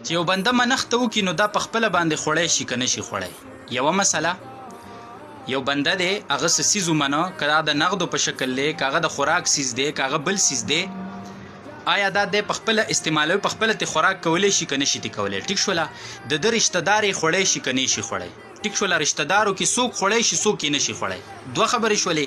چې یو بنده منښت وکړي نو دا په خپله باندې خوړی شي که نه شي خوړی. یوه مسله یو بنده دی هغه څه څیز ومنه که هغه د نغدو په شکل دی که هغه د خوراک څیز دی که هغه بل څیز دی آیا دا دی په خپله استعمالوي په خپله ترې خوراک کولی شي که نه شي ترې کولی. ټیک شوله د ده رشته دار یې خوړی شي که نه شي خوړی. ټیک شوله رشته دارو کې څوک خوړی شي څوک یې نه شي خوړی. دوه خبرې شولې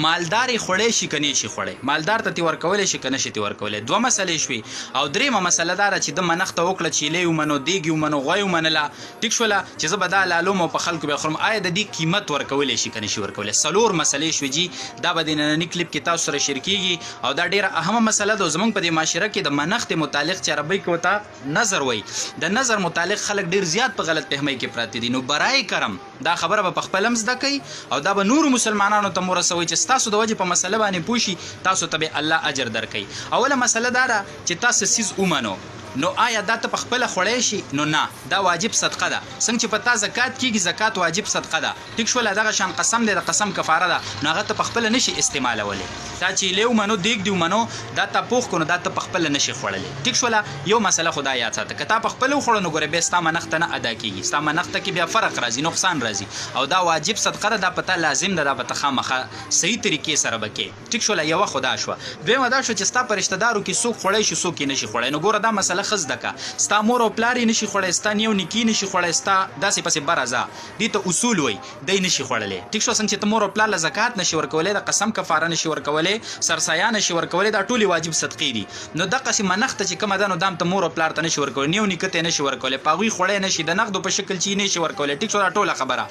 مالدار یې خوړی شي که نه شي خوړی. مالدار ته ترې ورکولی شي که نه شي ترې ورکولی. دوه مسلې شوې او دریمه مسله دا ده چې ده منښته وکړه چیلې ومنو دیګ یې ومنو غوی ومنله. ټیک شوله چې زه به دا لالوم او په خلکو به خورم آیا د دې قیمت ورکولی شي که نه شي ورکولی. څلور مسلې شوې جي دا به د ننني کلیپ کې تاسو سره شیر کېږي او دا ډېره اهمه مسله ده. زموږ په دې معاشره کې د منښتې متعلق چې عربۍ کې ورته نظر وایي د نظر متعلق خلک ډېر زیات په غلط فهمۍ کې پراته دي. نو برای کرم دا خبره به په خپل هم زده کوي او دا به نورو مسلمانانو ته ورسوي چې ستاسو د وجې په مسله باندې پوه شي تاسو ته به الله اجر درکوي. اوله مسله دا ده چې تاسو څیز ومنو نو آیا دا ته په خپله خوړی شي نو نه دا واجب صدقه ده. څنګه چې په تا زکات کېږي زکات واجب صدقه ده. ټیک شوله دغه شان قسم دی د قسم کفاره ده نو هغه ته په خپله نه شي استعمالولی. تا چیلې ومنو دیګ دې ومنو دا تا پوخ کړو نو دا ته په خپله نه شي خوړلی. ټیک شوله یو مسله خو دا یاد ساته که تا په خپله وخوړه نو ګوره بیا ستا منښته نه ادا کېږي. ستا منښته کې بیا فرق راځي نقصان راځي او دا واجب صدقه ده دا په تا لازم ده دا به ته خامخا صحیح طریقې سره به کې. ټیک شوله یوه خو دا شوه. دویمه دا شوه چې ستا په رشته دارو کې څوک خوړی شي څوک یې نه شي خوړی. نو ګوره دا مسله ښه زده که ستا مور او پلار یې نه شي خوړی ستا نیو نیکي نه شي خوړی ستا داسې پسې بره ځه دې ته اصول وایي دی نه شي خوړلی. ټیک شوه څنګه چې ته مور او پلار له زکات نه شي ورکولی د قسم کفاره نه شي ورکولی سرسایه نه شي ورکولی دا ټولې واجب صدقې دي. نو دقسې منښته چې کومه ده نو دا هم ته مور او پلار ته نه شي ورکولی نیو نیکه ته یې نه شي ورکولی په هغوی خوړی نه شي د نغدو په شکل چې یې نه شي ورکولی. ټیک شوه دا ټوله خبره.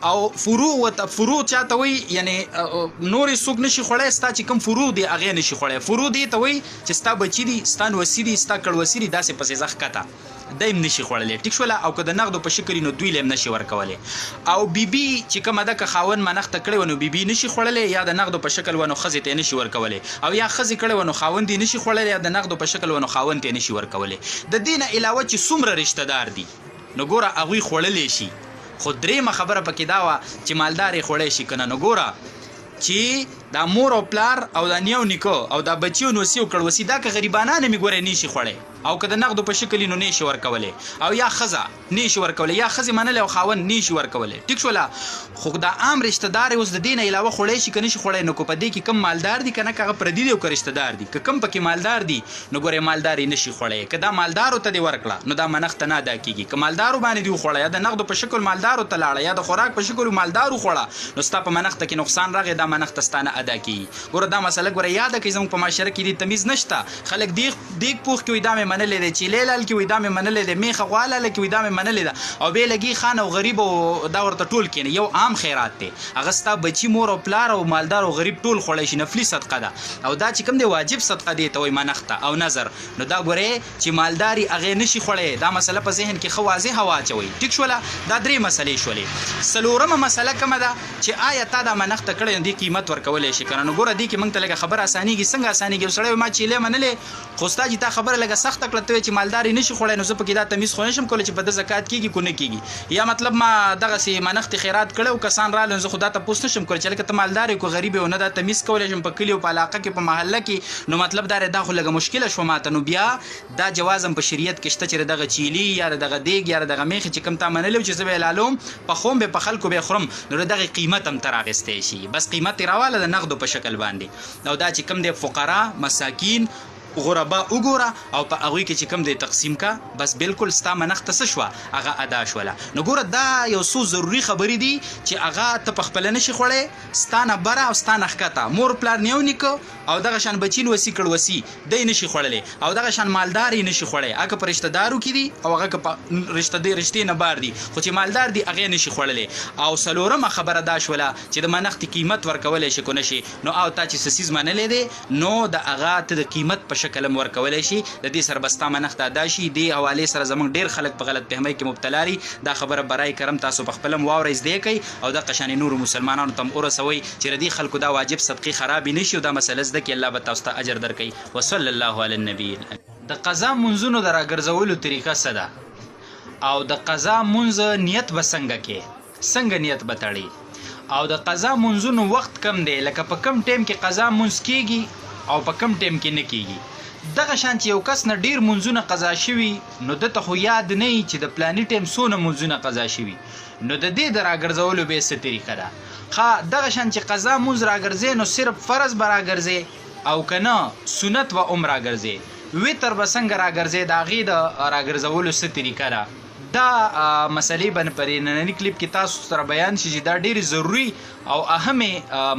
او فروع چاته وایي یعنې نورې څوک نه شي خوړی ستا چې کوم فروع دی هغې نه شي خوړی. فروع دې ته وایي چې ستا بچي دي ستا نوسي دي ستا کړوسي دي داسې پسې ځه ښکته دی هم نشي خوړلی. ټیک شوله او که د نغدو په شکل نو دوی له هم نشي ورکولی. او بیبي چې کومه ده که خاوند منښته کړې وه نو بیبي نشي خوړلی یا د نغدو په شکل و نو ښځې ته یې نشي ورکولی او یا ښځې کړې وه نو خاوند یې نشي خوړلی یا د نغدو په شکل و نو خاوند ته یې نشي ورکولی. د دې نه علاوه چې څومره رشته دار دي نو ګوره هغوی خوړلی شي. خو درېیمه خبره پکې دا وه چې مالدار یې خوړی شي که نه. نو ګوره چې دا مور او پلار او دا نیو نیکه او دا بچي او نوسي او کړوسي دا که غریبانان مې ګوره نه شي خوړی او که د نغدو په شکل نو نه شي ورکولی او یا ښځه نه شي ورکولی یا ښځې منلی او خاوند نه شي ورکولی. ټیک شوله خو دا عام رشته دار اوس د دې نه علاوه خوړی شي که نه شي خوړی. نو که په دې کې کم مالدار دي که نه که هغه پردي دي او که رشته دار دي که کم پکې مالدار دي نو ګورې مالدار یې نه شي خوړی. که دا مالدارو ته دې ورکړه نو دا منښته نه ادا کېږي. که مالدارو باندې دې وخوړه یا د نغدو په شکل مالدارو ته لاړه یا د خوراک په شکل مالدار وخوړه نو ستا په منښته کې نقصان راغی دا منښته ستا نه ادا کېږي. ګوره دا مسله ګوره یاده کړئ زموږ په معاشره کې دې تمیز نشته. خلک دیګ پوخ کې وایي دا مې منلی دی چیلې لال کې وایي دا مې منلی دی میخه غوا لاله کې وایي دا مې منلی ده او بې لګي خان او غریب او دا ورته ټول کېني. یو عام خیرات دی هغه ستا بچي مور او پلار او مالدار او غریب ټول خوړی شي نفلي صدقه ده او دا چې کوم دی واجب صدقه دی ته وایي منښته او نظر. نو دا ګورې چې مالداري هغې نه شي خوړی دا مسله په ذهن کې ښه واضحه واچوئ. ټیک شوله دا درې مسلې شولې. څلورمه مسله کومه ده چې آیا تا دا منښته کړی نو دې قیمت ورکولی شي که نه. نو ګوره دې کې موږ ته لږه خبره اسانېږي. څنګه اسانېږي یو سړی ما چیلې منلې خو ستا چې تا خبره لږه سخته کړه ته وایې چې مالدار یې نه شي خوړی نو زه پکې دا تمیز خو نه شم کولی چې په ده زکات کېږي کو نه کېږي. یا مطلب ما دغسې منښتې خیرات کړی او کسان راغلل نو زه خو دا تپوس نه شم کولی چې لکه ته مالدار یې کو غریب یې او نه دا تمیز کولی شم په کلي او په علاقه کې په محله کې. نو مطلب دا دا خو لږه مشکله شوه ماته. نو بیا دا جواز هم په شریعت کې شته چې دغه چیلي یا دغه دیګ یا دغه میخې چې کوم تا منلی و چې زه به یې لالوم پخوم به په خلکو به یې خورم نو د دغې قیمت هم ته راغستی شي. بس قیمت یې راواله د نغدو په شکل باندې او دا چې کوم دی فقرا مساکین غربا وګوره او په هغوی کې چې کوم دی تقسیم کا بس بالکل ستا منښته څه شوه هغه ادا شوله. نو ګوره دا یو څو ضروري خبرې دي چې هغه ته په خپله نه شي خوړی ستا نه بره او ستا نه ښکته مور پلار نیو نیکه او دغه شان بچي نوسي کړوسي دی نه شي خوړلی او دغه شان مالدار یې نه شي خوړی. هغه په رشته دارو کې دي او هغه که په رشتې نه بار دي خو چې مالدار دي هغې نه شي خوړلی. او څلورمه خبره دا شوله چې د منښتې قیمت ورکولی شي کو نه شي. نو او تا چې څه څیز منلی دی نو د هغه ته د قیمت په شکل هم ورکولی شي. د دې سره به ستا منښت ادا شي. دې حوالې سره زموږ ډېر خلک په غلط فهمۍ کې مبتلا دي. دا خبره برای کرم تاسو په خپله هم واورئ زده کوئ او دغه شانې نورو مسلمانانو ته هم ورسوئ چې د دې خلکو دا واجب صدقې خرابې نه شي او دا مسله زده کړي. الله به تاسو ته اجر درکوي. وصلی الله علی النبي. د قضا منځونو د راګرځولو طریقه څه ده او د قضا منځ نیت به څنګه کې څنګه نیت به تړي او د قضا منځونو وخت کم دی لکه په کم ټیم کې قضا منځ کېږي او په کم ټیم کې نه کېږي. دغه شان چې یو کس نه ډیر منځونه قضا شوي نو دته خو یاد نه وي چې د پلاني ټیم څونه منځونه قضا شوي نو د دې د راګرځولو به څه طریقه ده دغه شان چې قضا منځ راګرځي نو صرف فرض به راګرځي او که نه سنت به هم راګرځي وتر به څنګه راګرځي د هغې د راګرځولو څه طریقه ده دا مسلې به په ننني کلیپ کې تاسو سره بیان شي چې دا ډېرې ضروري او اهمې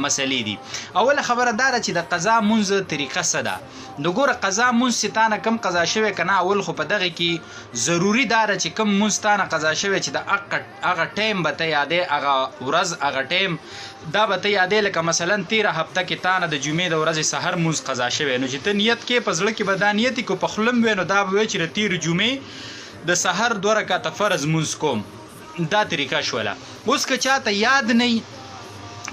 مسلې دي اوله خبره دا ده چې د قضا منځ طریقه څه ده نو ګوره قضا منځ چې تا نه کم قضا شوی که نه اول خو په دغه کې ضروري دا ده چې کم منځ تا نه قضا شوی چې د هغه ټایم به ته یادې هغه ورځ هغه ټایم دا به ته یادې لکه مثلا 13 هفته کې تا نه د جمعې د ورځې سحر منځ قضا شوی نو چې ته نیت کې په زړه کې به دا نیت کو په خوله وی نو دا به وی چې د 13 جمعې د سحر 2 رکعته فرض منځ کوم دا طریقه شوله اوس که چاته یاد نه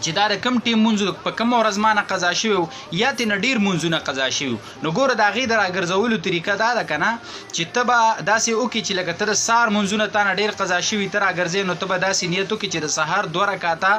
چې دا د کم ټیم منځ په کومه ورځ مانه قضا شوی یا ترې ډېر منځونه قضا شوي نو ګوره د هغې د راګرځولو طریقه دا ده که نه چې ته به داسې وکړې چې لکه ته د سهار منځونه تا نه ډېر قضا شوي ته راګرځې نو ته به داسې نیت وکړې چې د سهار 2 رکعته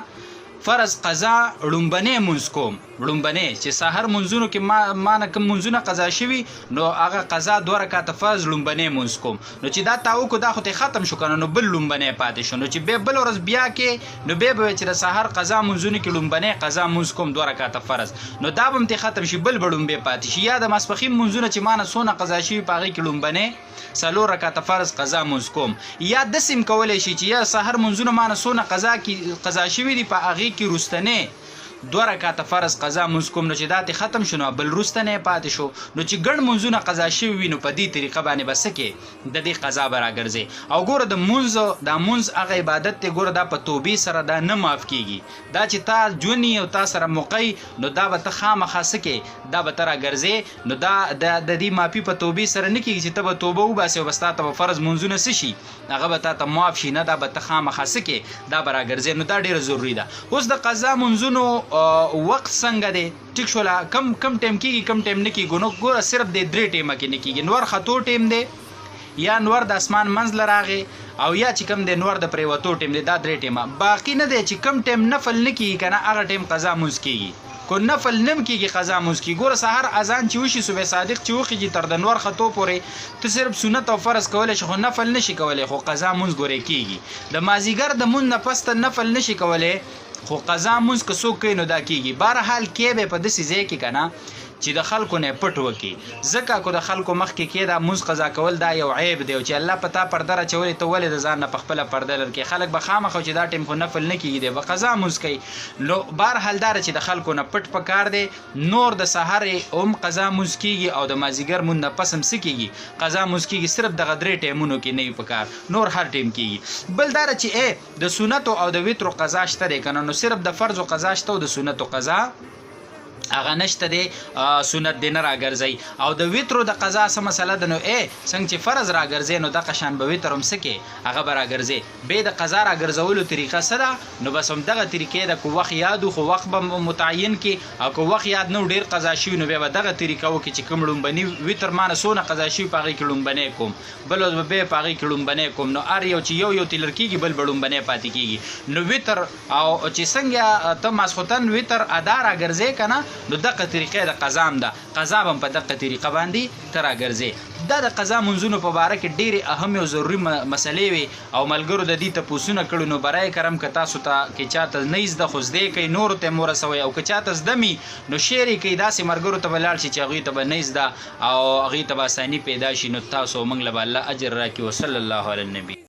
فرض قضا لومبنی منځ کوم لومبنی چې سحر منځونو کې ما نه کوم منځونه قضا شوي نو هغه قضا 2 رکعته فرض لومبنی منځ کوم نو چې دا تا وکړو دا خو ته ختم شو که نه نو بل لومبنی پاتې شو نو چې بیا بل ورځ بیا کې نو بیا به وایي چې د سحر قضا منځونو کې لومبنی قضا منځ کوم 2 رکعته فرض نو دا به هم ته ختم شي بل به لومبی پاتې شي یا د ماسپښین منځونه چې ما نه څونه قضا شوي په هغې کې لومبنی 4 رکعته فرض قضا منځ کوم یا داسې هم کولی شي چې یا سحر منځونه ما نه څونه قضا شوي دي په هغې کې رستنی 2 رکعته فرض قضا منځ کوم نو چې دا ته ختم شو نو بل رستنی پاتې شو نو چې ګڼ منځونه قضا شوي وي نو په دې طریقه باندې به څه کې د دې قضا به راګرځي او ګوره د منځ دا منځ هغه عبادت دی ګوره دا په توبې سره دا نه معاف کیږي دا چې تا جونی او تا سره موقعی نو دا به ته خامخا څه کې دا به ته راګرځې نو دا د دې معافي په توبې سره نه کیږي چې ته به توبه وباسې او بس تا ته به فرض منځونه څه شي هغه به تا ته معاف شي نه دا به ته خامخا څه کې دا به راګرځې نو دا ډېره ضروري ده اوس د قضا منځونو وخت څنګه دی ټیک شوله کم ټایم کېږي کم ټایم نه کېږي نو ګوره صرف د 3 ټایمه کې نه کېږي نور خطو ټایم دی یا نور د اسمان منځ له راغې او یا چې کم دی نور د پریوتو ټایم دی دا 3 ټایمه باقي نه دی چې کم ټایم نفل نه کېږي که نه هغه ټایم قضا منځ کېږي کو نفل نم کېږي قضا منځ کېږي ګوره سهار اذان چې وشي صبح صادق چې وخېږي تر د نور خطو پورې ته صرف سنت او فرض کولی شي خو نفل نشي کولی خو قضا منځ ګورې کېږي د مازدیګر د منځ نه پس ته نفل نشي کولی خو قضا منځ که څوک کوي نو دا کېږي بهرحال کې به په داسې ځای کې که نه چې د خلکو نه پټ وکړي ځکه کو د خلکو مخکې کې دا منځ قضا کول دا یو عیب دی چې الله په تا پرده راچولې ته ولې د ځان نه په خپله پرده لرکې خلک به خامخا چې دا ټیم خو نفل نه کېږي دی به قضا منځ کوي نو بهرحال دا چې د خلکو نه پټ پکار دی نور د سهار هم قضا منځ کېږي او د مازدیګر مونځ نه پس هم څه کېږي قضا منځ کېږي صرف دغه 3 ټایمونو کې نه وي پکار نور هر ټایم کېږي بل دا چې د سنتو او د وترو قضا شته دی که نه نو صرف د فرضو قضا شته او د سنتو قضا هغه نشته دی سنت دی نه راګرځي او د وترو د قضا څه مسله ده نو څنګه چې فرض راګرځي نو دغه شان به وتر هم څه کې هغه به راګرځي بیا د قضا راګرځولو طریقه څه ده نو بس همدغه طریقې ده که وخت یاد خو وخت به متعین کړي او که وخت یاد نه ډېر قضا شوي نو بیا به دغه طریقه وکړي چې کوم لومبني وتر ما نه څونه قضا شوي په هغې کې لومبنی کوم بل ورځ به بیا په هغې کې لومبنی کوم نو هر یو چې یو تلر کېږي بل به لومبنی پاتې کېږي نو وتر او چې څنګه ته ماسخوتن وتر ادا راګرځې که نه نو دغه طریقې د قضا هم ده قضا به هم په دغه طریقه باندې ته راګرځې دا د قضا منځونو په باره کې ډېرې اهمې او ضروري مسلې وي او ملګرو د دې تپوسونه کړي نو برای کرم که تاسو ته کې چاته نه زده خو زده کوي نورو ته هم ورسوئ او که چاته زده مي نو شیر یې کوي داسې ملګرو ته به لاړ شي چې هغوی ته به نه زده او هغوی ته به اساني پیدا شي نو تاسو موږ له به الله اجر راکړي وصلی الله علی النبي